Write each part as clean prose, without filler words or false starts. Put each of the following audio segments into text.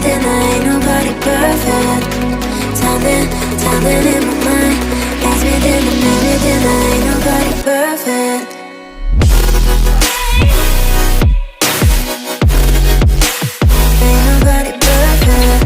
then there ain't nobody perfect. Timing in my mind makes me think that maybe then there ain't nobody perfect. Ain't nobody perfect.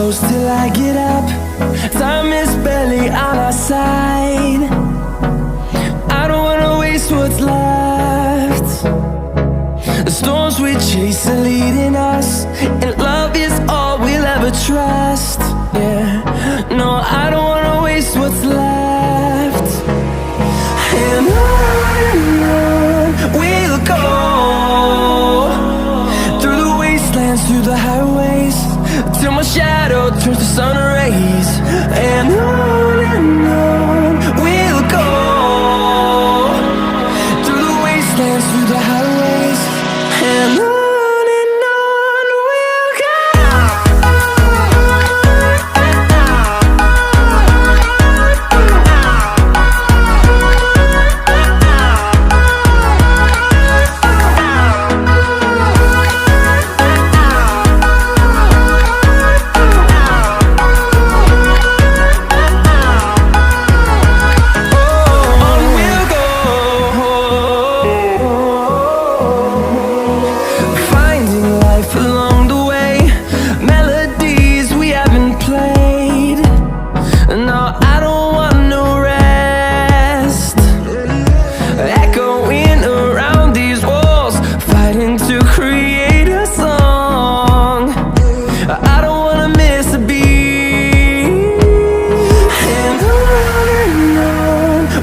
close till I get up. Time is barely on our side. I don't wanna waste what's left. The storms we chase are leading us, and love is all we'll ever trust. Yeah, no, I don't wanna waste what's left. And on we'll go, through the wastelands, through the highways, till my shadow turns to sun rays. And on we'll go, through the wastelands, through the highways, and on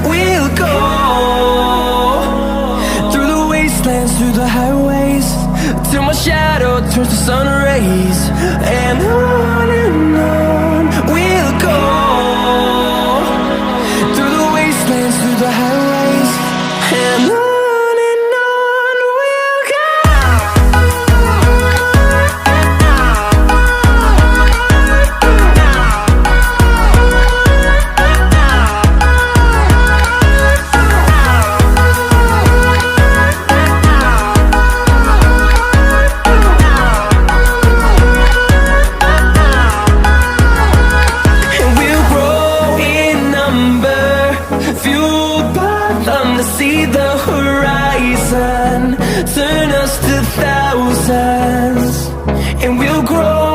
we'll go. Through the highways, till my shadow turns to sun rays. And on we'll go, through the wastelands, through the highways, and on we'll go. See the horizon turn us to thousands, and we'll grow